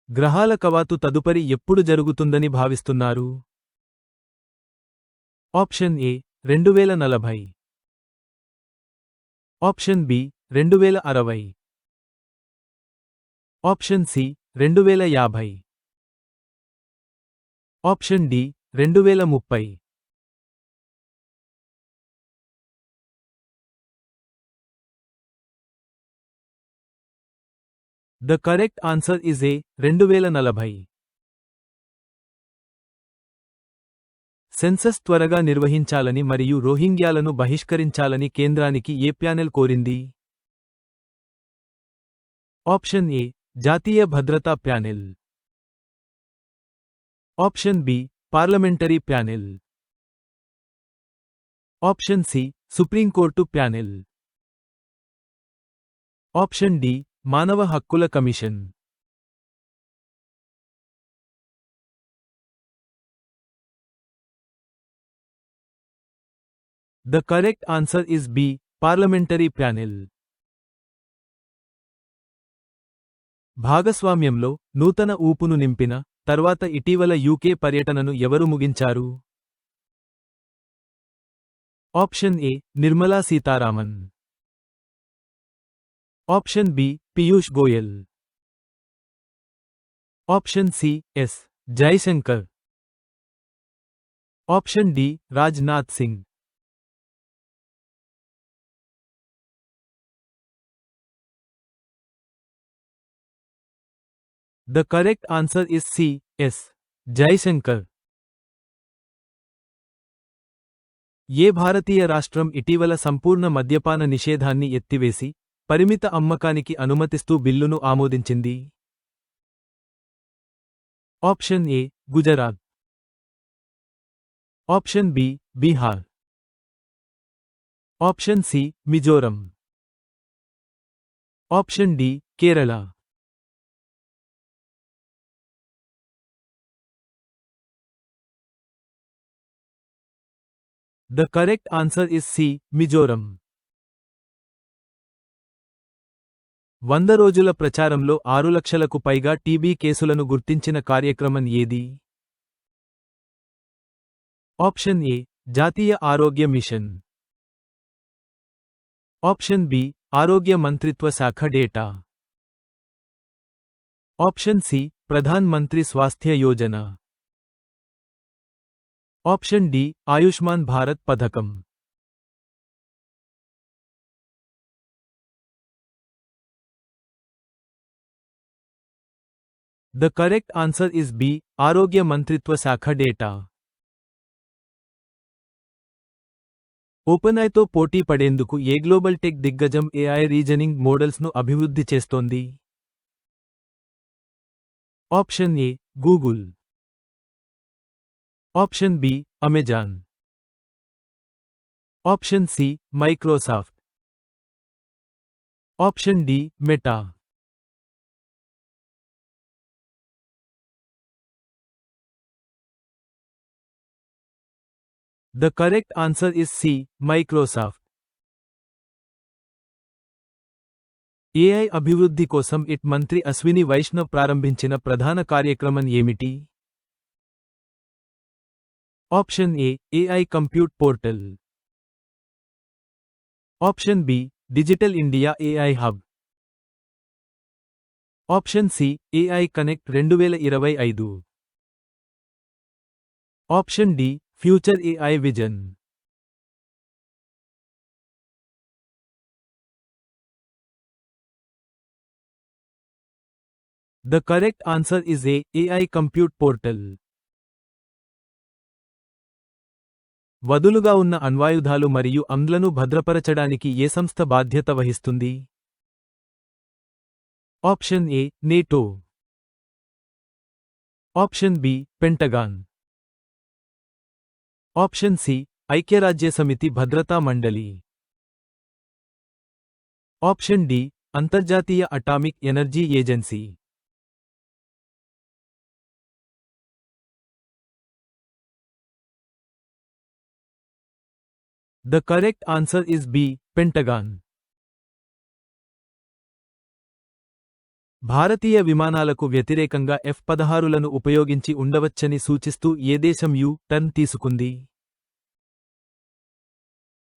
గ్రహాల కవాతు తదుపరి ఎప్పుడు జరుగుతుందని భావిస్తున్నారు? Option A 2040, option B 2060, option C 2050, option D 2030. The correct answer is A 2040. Census త్వరగా నిర్వహించాలని మరియు రోహింగ్యాలను బహిష్కరించాలని కేంద్రానికి ఏ ప్యానెల్ కోరింది? ఆప్షన్ ఏ జాతీయ భద్రతా panel, option B parliamentary panel, option C supreme court panel, option D మానవ హక్కుల commission. The correct answer is B, parliamentary panel. భాగస్వామ్యంలో నూతన ఊపును నింపిన తర్వాత ఇటీవల యూకే పర్యటనను ఎవరు ముగించారు? Option A Nirmala Sitharaman, option B Piyush Goyal, option C S Jaishankar, option D Rajnath Singh. The correct answer is C, S. Jaishankar. ఏ భారతీయ రాష్ట్రం ఇటీవల సంపూర్ణ మద్యపాన నిషేధాన్ని ఎత్తివేసి పరిమిత అమ్మకానికి అనుమతిస్తూ బిల్లును ఆమోదించింది? Option A Gujarat, option B Bihar, option C Mizoram, option D Kerala. The correct answer is C, Mizoram. 100 రోజుల ప్రచారంలో 6 లక్షలకు పైగా టీబీ కేసులను గుర్తించిన కార్యక్రమం ఏది? ఆప్షన్ ఏ జాతీయ ఆరోగ్య మిషన్, ఆప్షన్ బి ఆరోగ్య మంత్రిత్వ శాఖ data, option C Pradhan Mantri Swasthya Yojana, option D Ayushman Bharat పథకం. The correct answer is B, ఆరోగ్య మంత్రిత్వ శాఖ డేటా. ఓపెన్ఐతో పోటీ పడేందుకు ఏ గ్లోబల్ టెక్ దిగ్గజం ఏఐ రీజనింగ్ మోడల్స్ను అభివృద్ధి చేస్తోంది? Option A Google, option B Amazon, option C Microsoft, option D Meta. The correct answer is C, Microsoft. AI అభివృద్ధి కోసం ఇట్ మంత్రి అశ్విని వైష్ణవ్ ప్రారంభించిన ప్రధాన కార్యక్రమం ఏమిటి? Option A AI compute portal, option B digital India AI hub, option C AI connect 2025, option D future AI vision. The correct answer is A, AI compute portal. వదులుగా ఉన్న అణ్వాయుధాలు మరియు అండ్లను భద్రపరచడానికి ఏ సంస్థ బాధ్యత వహిస్తుంది? Option A NATO, option B Pentagon, option C ఐక్యరాజ్యసమితి భద్రతా మండలి, option D అంతర్జాతీయ atomic energy agency. The correct answer is B, Pentagon. భారతీయ విమానాలకు వ్యతిరేకంగా F-16లను ఉపయోగించి ఉండవచ్చని సూచిస్తూ ఏ దేశం టర్న్ తీసుకుంది?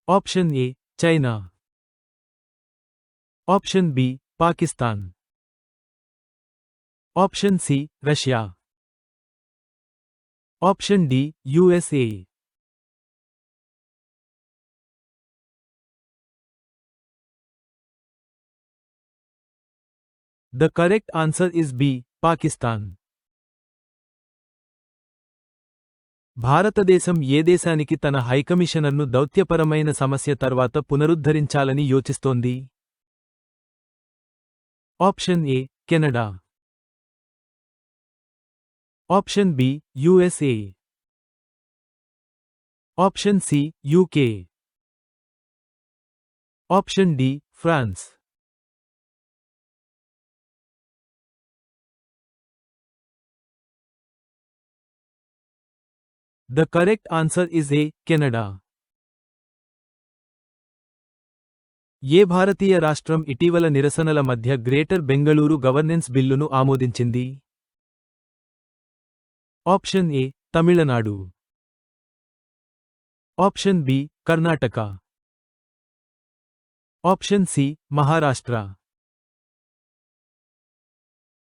Option A China, option B Pakistan, option C Russia, option D USA. The correct answer is B, Pakistan. భారతదేశం ఏ దేశానికి తన హైకమిషనర్ను దౌత్యపరమైన సమస్య తర్వాత పునరుద్ధరించాలని యోచిస్తోంది? Option A Canada, option B USA, option C UK, option D France. The correct answer is A, Canada. ఏ భారతీయ రాష్ట్రం ఇటీవల నిరసనల మధ్య గ్రేటర్ బెంగళూరు గవర్నెన్స్ బిల్లును ఆమోదించింది? Option A Tamil Nadu, option B Karnataka, option C Maharashtra,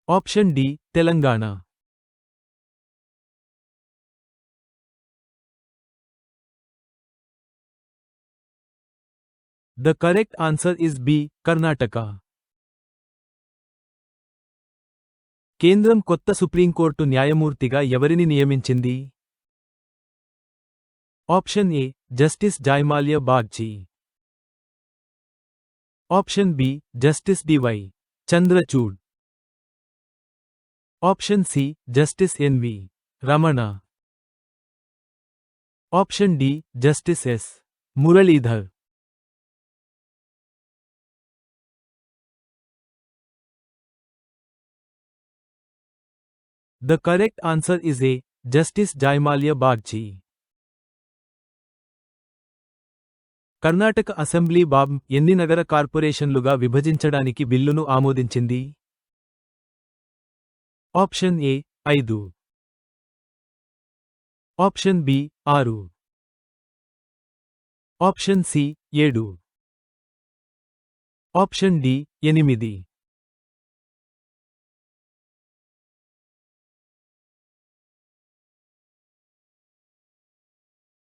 option D Telangana. The correct answer is B, Karnataka. కేంద్రం కొత్త సుప్రీంకోర్టు న్యాయమూర్తిగా ఎవరిని నియమించింది? Option A justice Joymalya Bagchi, option B justice DY Chandrachud, option C justice NV Ramana, option D justice S Muralidhar. The correct answer is A, Justice Jaymalya Bagchi. Karnataka assembly ఎన్ని నగర కార్పొరేషన్లుగా విభజించడానికి బిల్లును ఆమోదించింది? Option A 5, option B 6, option C 7, option D 8.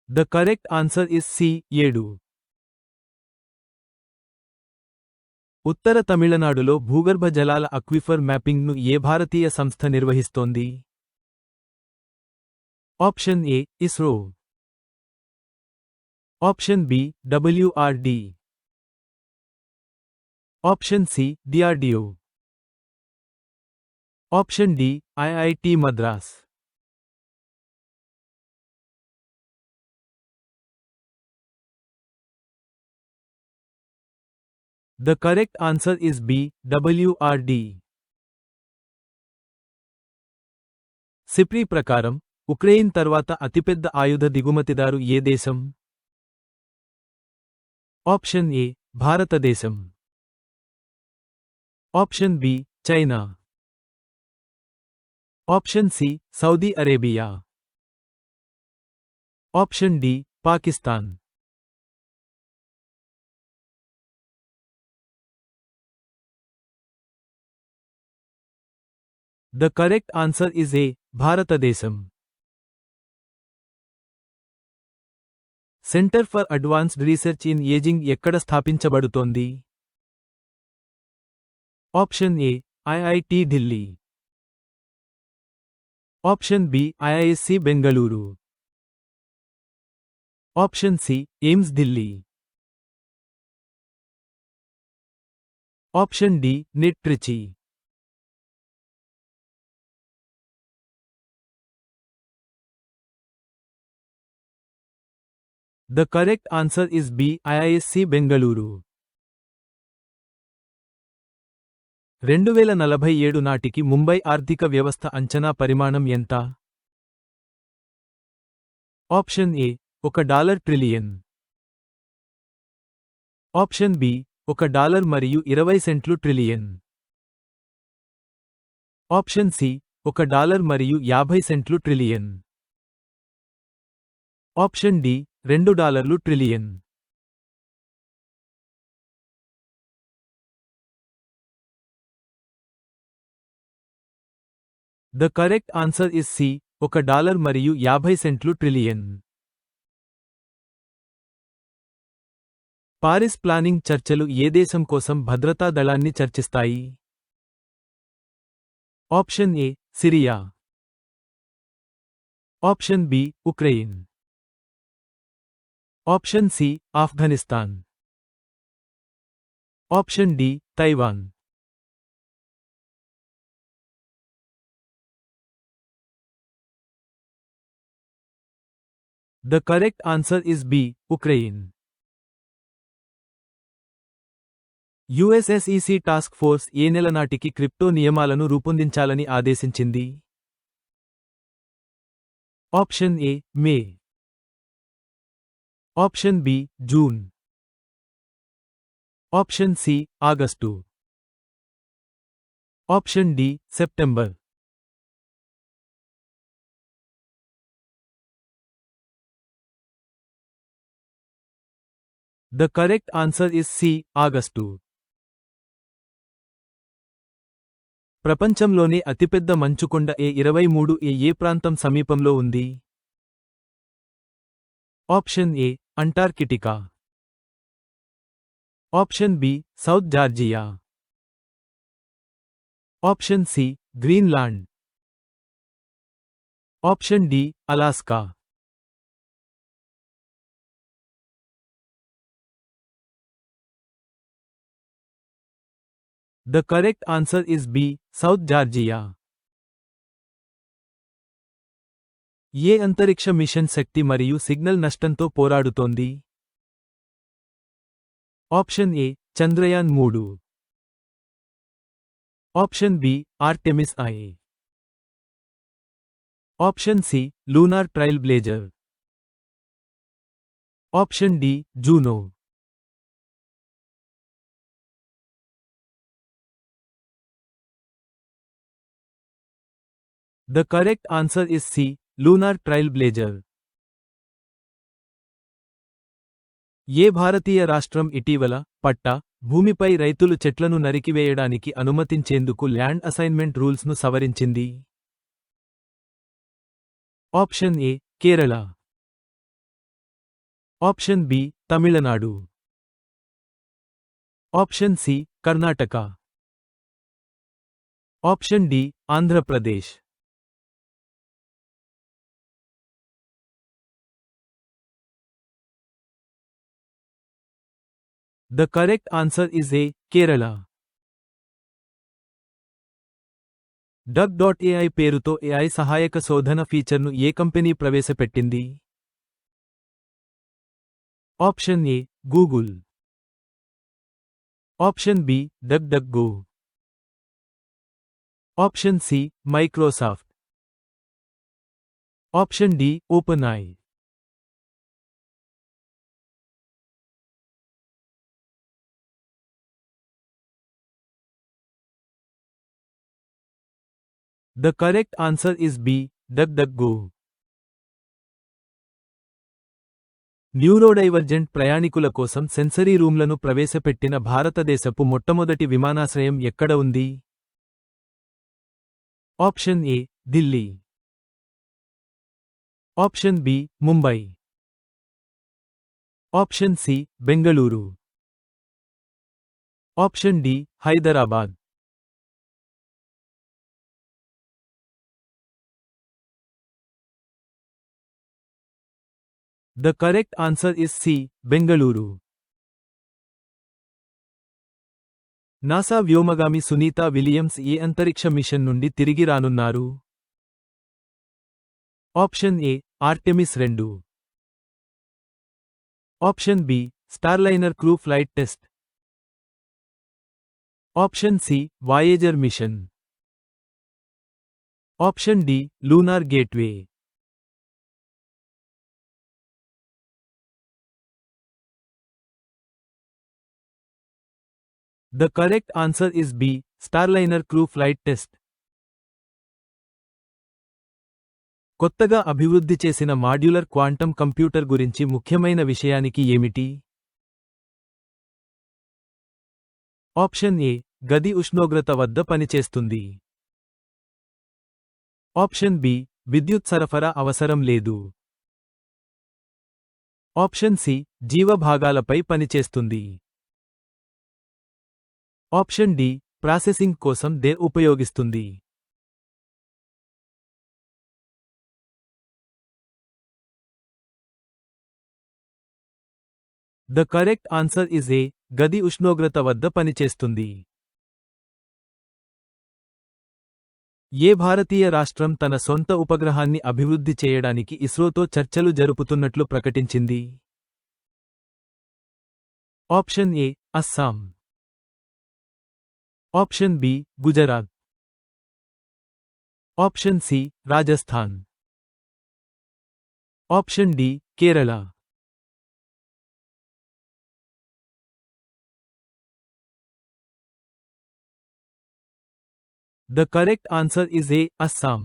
The correct answer is C, 7. ఉత్తర తమిళనాడులో భూగర్భ జలాల అక్విఫర్ మ్యాపింగ్ను ఏ భారతీయ సంస్థ నిర్వహిస్తోంది? Option A ISRO, option B WRD, option C DRDO, option D IIT Madras. The correct answer is B, WRD. SIPRI ప్రకారం ఉక్రెయిన్ తర్వాత అతిపెద్ద ఆయుధ దిగుమతిదారు ఏ దేశం? ఆప్షన్ ఏ భారతదేశం, option B China, option C Saudi Arabia, option D Pakistan. The correct answer is A, భారతదేశం. Centre for advanced research in ageing ఎక్కడ స్థాపించబడుతోంది? Option A IIT Delhi, option B IISc Bengaluru, option C AIIMS Delhi, option D NIT Trichy. The correct answer is B, IISc Bengaluru. 2047 నాటికి ముంబై ఆర్థిక వ్యవస్థ అంచనా పరిమాణం ఎంత? Option A $1 trillion, option B $1 మరియు 20 సెంట్లు ట్రిలియన్, ఆప్షన్ సి $1 మరియు 50 సెంట్లు trillion. Option D $2 trillion. The correct answer is C $1 మరియు 50 సెంట్లు ట్రిలియన్. పారిస్ ప్లానింగ్ చర్చలు ఏ దేశం కోసం భద్రతా దళాన్ని చర్చిస్తాయి? Option A Syria. Option B Ukraine. Option C Afghanistan. Option D Taiwan. The correct answer is B Ukraine. US SEC task force ఏ నెల నాటికి క్రిప్టో నియమాలను రూపొందించాలని ఆదేశించింది? Option A May. Option B June. Option C August. Option D September. The correct answer is C August. ప్రపంచంలోనే అతిపెద్ద మంచుకొండ ఏ23 ఏ ప్రాంతం సమీపంలో ఉంది? Option A Antarctica. Option B South Georgia. Option C Greenland. Option D Alaska. The correct answer is B South Georgia. ఏ అంతరిక్ష మిషన్ శక్తి మరియు సిగ్నల్ నష్టంతో పోరాడుతోంది? Option A Chandrayaan 3. Option B Artemis I. Option C Lunar Trailblazer. Option D Juno. The correct answer is C Lunar Trailblazer. ఏ భారతీయ రాష్ట్రం ఇటీవల పట్టా భూమిపై రైతులు చెట్లను నరికివేయడానికి అనుమతించేందుకు ల్యాండ్ అసైన్మెంట్ రూల్స్ను సవరించింది? Option A Kerala. Option B Tamil Nadu. Option C Karnataka. Option D Andhra Pradesh. The correct answer is A Kerala. Duck AI పేరుతో ఏఐ సహాయక శోధన ఫీచర్ను ఏ కంపెనీ ప్రవేశపెట్టింది? Option A Google. Option B Duck. Option C Microsoft. Option D Open AI. The correct answer is B Duck. Neurodivergent ప్రయాణికుల కోసం sensory రూమ్లను ప్రవేశపెట్టిన భారతదేశపు మొట్టమొదటి విమానాశ్రయం ఎక్కడ ఉంది? Option A Delhi. Option B Mumbai. Option C Bengaluru. Option D Hyderabad. The correct answer is C Bengaluru. NASA వ్యోమగామి Sunita Williams ఏ అంతరిక్ష మిషన్ నుండి తిరిగి రానున్నారు? Option A Artemis 2. Option B Starliner crew flight test. Option C Voyager mission. Option D Lunar Gateway. The correct answer is B Starliner crew flight test. కొత్తగా అభివృద్ధి చేసిన modular quantum computer గురించి ముఖ్యమైన విషయానికి ఏమిటి? ఆప్షన్ ఏ గది ఉష్ణోగ్రత వద్ద పనిచేస్తుంది. ఆప్షన్ బి విద్యుత్ సరఫరా అవసరం లేదు. ఆప్షన్ సి జీవభాగాలపై పనిచేస్తుంది. ఆప్షన్ డి ప్రాసెసింగ్ కోసం ఉపయోగిస్తుంది. ద కరెక్ట్ ఆన్సర్ ఇస్ ఏ గది ఉష్ణోగ్రత వద్ద పనిచేస్తుంది. ఏ భారతీయ రాష్ట్రం తన సొంత ఉపగ్రహాన్ని అభివృద్ధి చేయడానికి ఇస్రోతో చర్చలు జరుపుతున్నట్లు ప్రకటించింది? Option A Assam. Option B Gujarat. Option C Rajasthan. Option D Kerala. The correct answer is A Assam.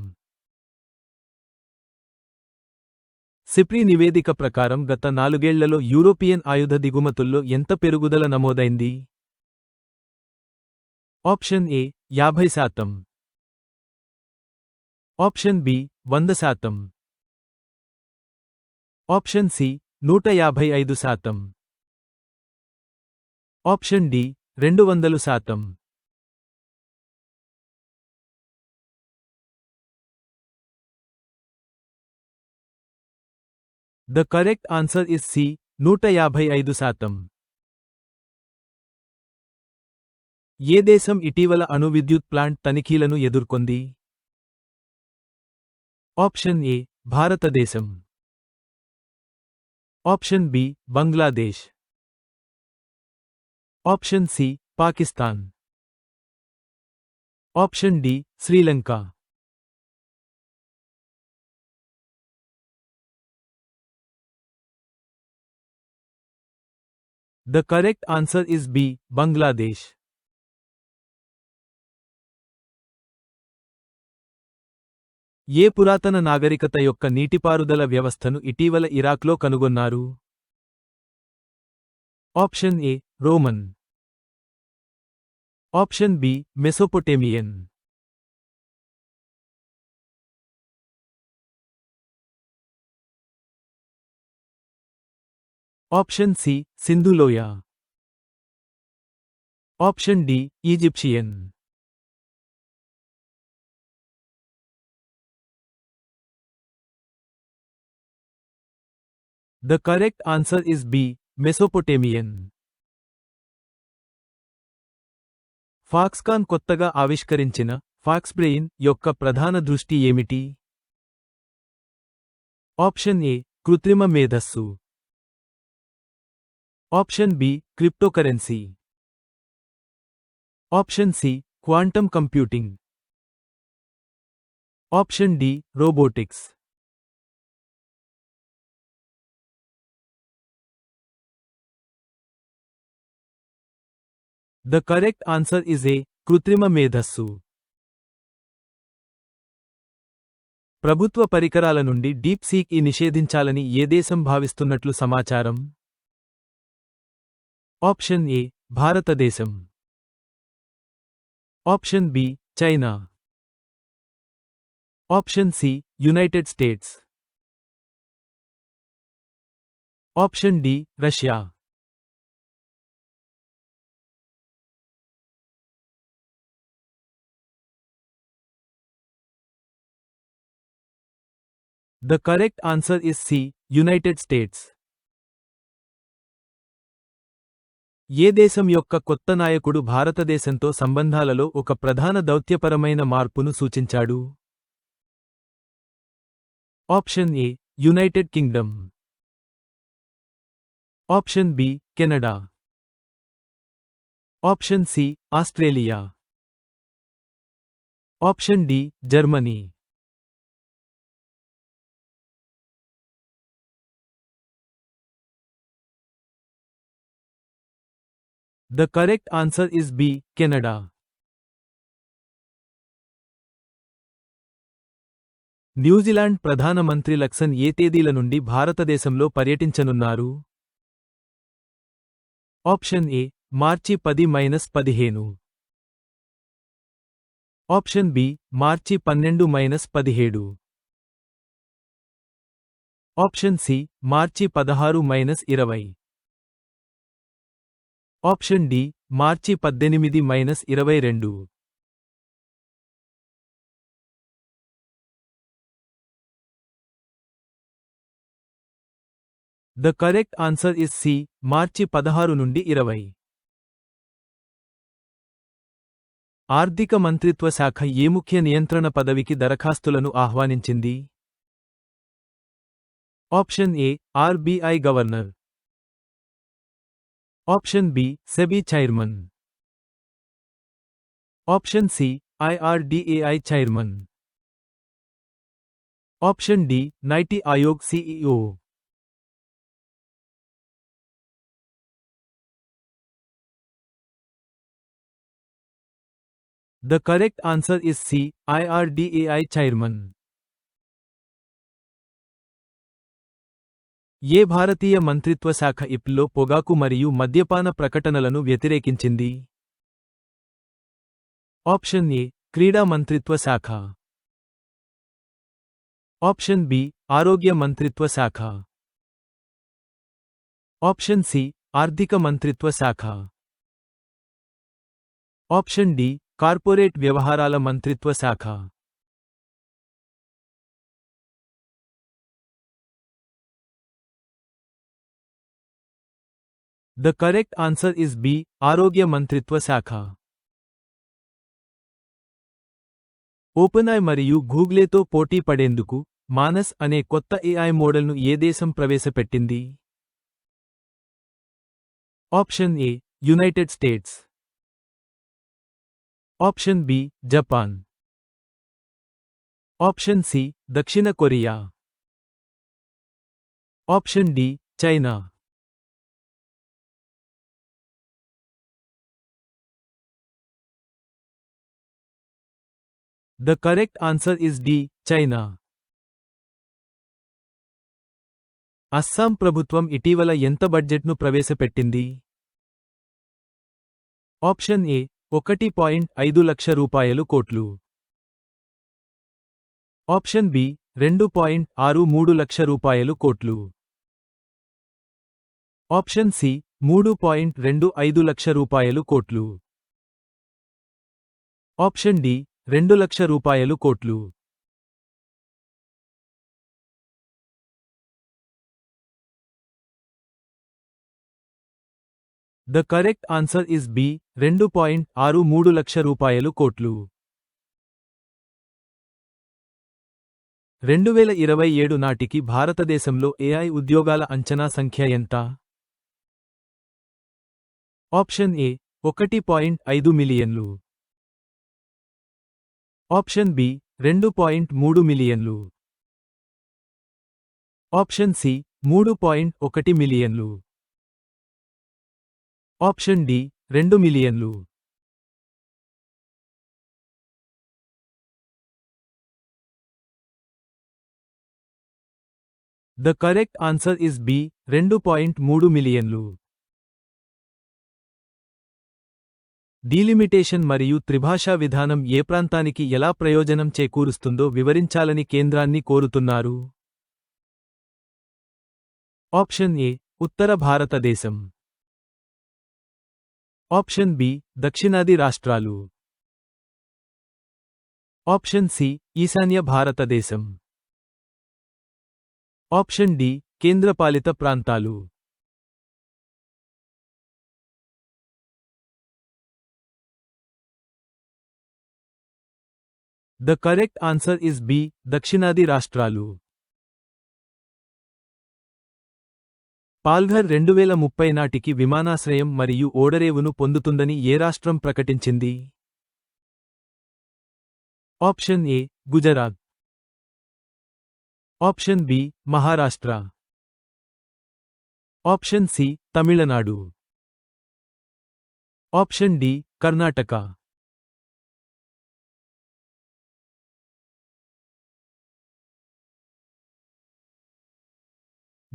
SIPRI నివేదిక ప్రకారం గత 4 ఏళ్లలో యూరోపియన్ ఆయుధ దిగుమతుల్లో ఎంత పెరుగుదల నమోదైంది? Option A 50%. Option B 100%. Option C 155%. Option D 200%. The correct answer is C 155%. ఏ దేశం ఇటీవల అణు విద్యుత్ ప్లాంట్ తనిఖీలను ఎదుర్కొంది? ఆప్షన్ ఏ భారతదేశం. Option B Bangladesh. Option C Pakistan. Option D Sri Lanka. The correct answer is B Bangladesh. ఏ పురాతన నాగరికత యొక్క నీటిపారుదల వ్యవస్థను ఇటీవల ఇరాక్లో కనుగొన్నారు? Option A Roman. Option B Mesopotamian. Option C సింధులోయ. Option D Egyptian. The correct answer is B Mesopotamian. Foxconn కొత్తగా ఆవిష్కరించిన ఫాక్స్బ్రెయిన్ యొక్క ప్రధాన దృష్టి ఏమిటి? ఆప్షన్ ఏ కృత్రిమ మేధస్సు. Option B cryptocurrency. Option C quantum computing. Option D robotics. The correct answer is A కృత్రిమ మేధస్సు. ప్రభుత్వ పరికరాల నుండి డీప్ సీక్ నిషేధించాలని ఏ దేశం భావిస్తున్నట్లు సమాచారం? ఆప్షన్ ఏ భారతదేశం. Option B China. Option C United States. Option D Russia. The correct answer is C United States. ఏ దేశం యొక్క కొత్త నాయకుడు భారతదేశంతో సంబంధాలలో ఒక ప్రధాన దౌత్యపరమైన మార్పును సూచించాడు? Option A United Kingdom. Option B Canada. Option C Australia. Option D Germany. The correct answer is B Canada. New Zealand ప్రధానమంత్రి లక్సన్ ఏ తేదీల నుండి భారతదేశంలో పర్యటించనున్నారు? Option A March 10-15, option B March 12-17, option C March 16-20, option D March 18-22. The correct answer is C, March 16 నుండి 20. ఆర్థిక మంత్రిత్వ శాఖ ఏ ముఖ్య నియంత్రణ పదవికి దరఖాస్తులను ఆహ్వానించింది? Option A RBI governor, option B SEBI chairman, option C IRDAI chairman, option D NITI Aayog CEO. The correct answer is C, IRDAI chairman. ఏ భారతీయ మంత్రిత్వ శాఖ ఇప్లో పొగాకు మరియు మద్యపాన ప్రకటనలను వ్యతిరేకించింది? ఆప్షన్ ఏ క్రీడా మంత్రిత్వ శాఖ, ఆప్షన్ బి ఆరోగ్య మంత్రిత్వ శాఖ, ఆప్షన్ సి ఆర్థిక మంత్రిత్వ శాఖ, ఆప్షన్ డి కార్పొరేట్ వ్యవహారాల మంత్రిత్వ శాఖ. The correct answer is B, ఆరోగ్య మంత్రిత్వ శాఖ. ఓపెన్ఐ మరియు గూగ్లేతో పోటీ పడేందుకు మానస్ అనే కొత్త ఏఐ మోడల్ను ఏ దేశం ప్రవేశపెట్టింది? Option A United States, option B Japan, option C దక్షిణ Korea, option D China. The correct answer is D, China. Assam ప్రభుత్వం ఇటీవల ఎంత బడ్జెట్ను ప్రవేశపెట్టింది? ఆప్షన్ ఏ 1.5 లక్ష కోట్లు, ఆప్షన్ బి 2.63 లక్ష కోట్లు, ఆప్షన్ సి 3.25 లక్ష కోట్లు, ఆప్షన్ డి 2 లక్ష కోట్లు. The correct answer is B, 2.63 లక్ష కోట్లు. 2027 నాటికి భారతదేశంలో ఏఐ ఉద్యోగాల అంచనా సంఖ్య ఎంత? ఆప్షన్ ఏ 1.5 మిలియన్లు, ఆప్షన్ బి 2.3 మిలియన్లు, ఆప్షన్ సి 3.1 మిలియన్లు, ఆప్షన్ డి 2 మిలియన్లు. The correct answer is B, 2.3 మిలియన్లు. డీలిమిటేషన్ మరియు త్రిభాషా విధానం ఏ ప్రాంతానికి ఎలా ప్రయోజనం చేకూరుస్తుందో వివరించాలని కేంద్రాన్ని కోరుతున్నారు? ఆప్షన్ ఏ ఉత్తర భారతదేశం, ఆప్షన్ బి దక్షిణాది రాష్ట్రాలు, ఆప్షన్ సి ఈశాన్య భారతదేశం, ఆప్షన్ డి కేంద్రపాలిత ప్రాంతాలు. The correct answer is B, దక్షిణాది రాష్ట్రాలు. పాల్ఘర్ 2030 నాటికి విమానాశ్రయం మరియు ఓడరేవును పొందుతుందని ఏ రాష్ట్రం ప్రకటించింది? Option A Gujarat, option B Maharashtra, option C Tamil Nadu, option D Karnataka.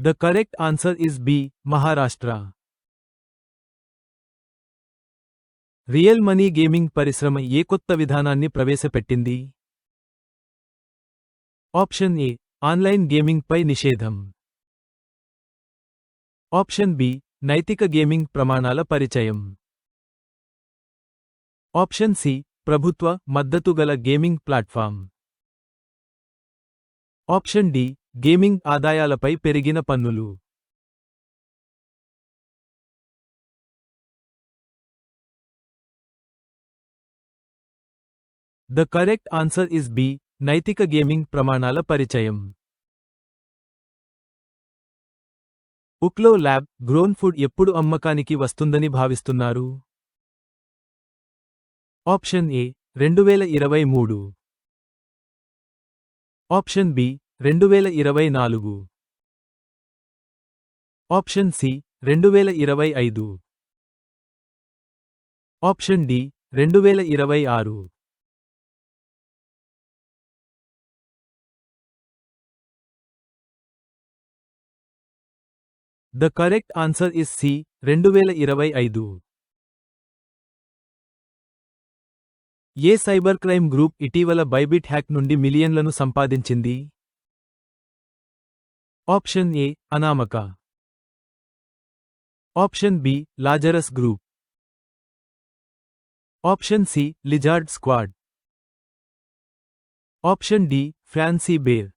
The correct answer is B. Maharashtra. Real money gaming పరిశ్రమ ఏ కొత్త విధానాన్ని ప్రవేశపెట్టింది? ఆప్షన్ ఏ ఆన్లైన్ గేమింగ్ పై నిషేధం. ఆప్షన్ బి నైతిక గేమింగ్ ప్రమాణాల పరిచయం. ఆప్షన్ సి ప్రభుత్వ మద్దతు గల gaming platform. Option D gaming ఆదాయాలపై పెరిగిన పన్నులు. The correct answer is B. నైతిక గేమింగ్ ప్రమాణాల పరిచయం. ఉక్లో ల్యాబ్ గ్రోన్ ఫుడ్ ఎప్పుడు అమ్మకానికి వస్తుందని భావిస్తున్నారు? Option A 2023. Option B 2024. Option C 2025. Option D 2026. The correct answer is C. 2025. ఏ సైబర్ క్రైమ్ గ్రూప్ ఇటీవల బైబిట్ హ్యాక్ నుండి మిలియన్లను సంపాదించింది? ఆప్షన్ ఏ అనామక. Option B Lazarus Group. Option C Lizard Squad. Option D Fancy Bear.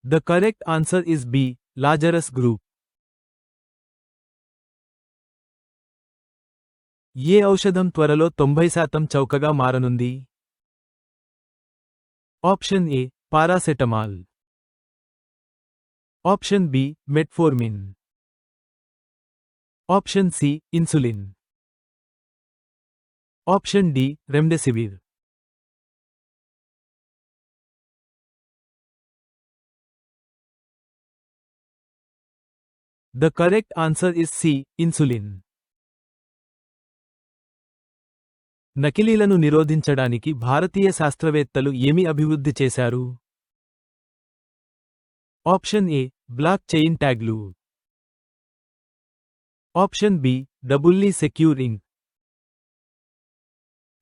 The correct answer is B. Lazarus Group. ఏ ఔషధం త్వరలో 90% చౌకగా మారనుంది? Option A paracetamol. Option B metformin. Option C insulin. Option D remdesivir. The correct answer is C. Insulin. నకిలీలను నిరోధించడానికి భారతీయ శాస్త్రవేత్తలు ఏమి అభివృద్ధి చేశారు? ఆప్షన్ ఏ బ్లాక్ చైన్ ట్యాగ్లు. Option B doubly secure ink.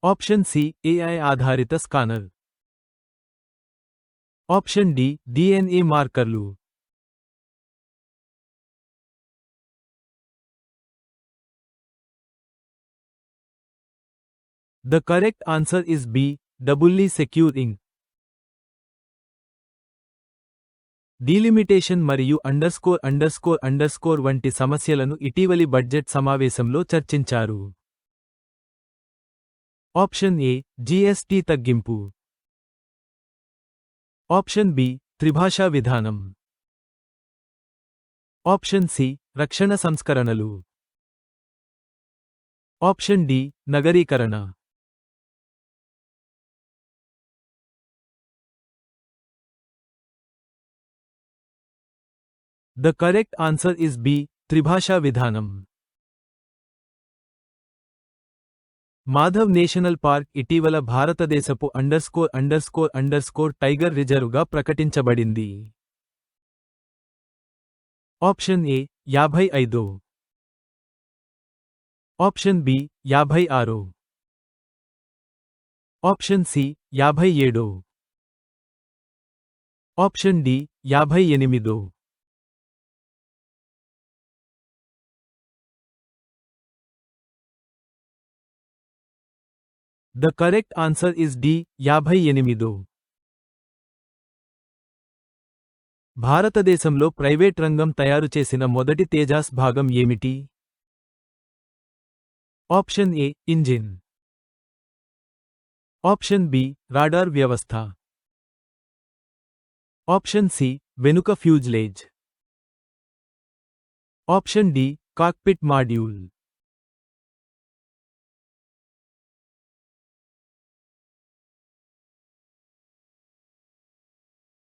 Option C AI ఆధారిత స్కానర్. ఆప్షన్ డి DNA మార్కర్లు. The correct answer is B. Doubly secure ink. Delimitation మరియు ____ వంటి సమస్యలను ఇటీవలి బడ్జెట్ సమావేశంలో చర్చించారు. ఆప్షన్ ఏ GST తగ్గింపు. ఆప్షన్ బి త్రిభాషా విధానం. ఆప్షన్ సి రక్షణ సంస్కరణలు. ఆప్షన్ డి నగరీకరణ. The correct answer is B. త్రిభాషా విధానం. మాధవ్ నేషనల్ పార్క్ ఇటీవల భారతదేశపు ____ టైగర్ రిజర్వ్గా ప్రకటించబడింది. Option A 55. Option B 56. Option C 57. Option D 58. The correct answer is D. 58. భారతదేశంలో ప్రైవేట్ రంగం తయారు చేసిన మొదటి తేజాస్ భాగం ఏమిటి? Option A engine. Option B radar వ్యవస్థ. ఆప్షన్ సి వెనుక fuselage. Option D cockpit module.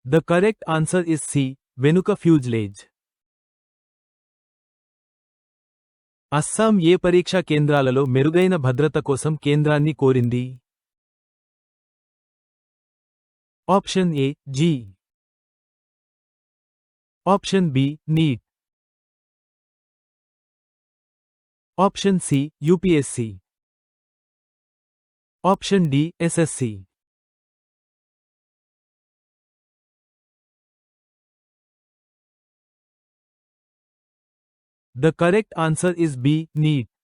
The correct answer is C. వెనుక ఫ్యూజ్లేజ్. అస్సాం ఏ పరీక్షా కేంద్రాలలో మెరుగైన భద్రత కోసం కేంద్రాన్ని కోరింది? Option A JEE. Option B NEET. Option C UPSC. Option D SSC. The correct answer is B, NEET.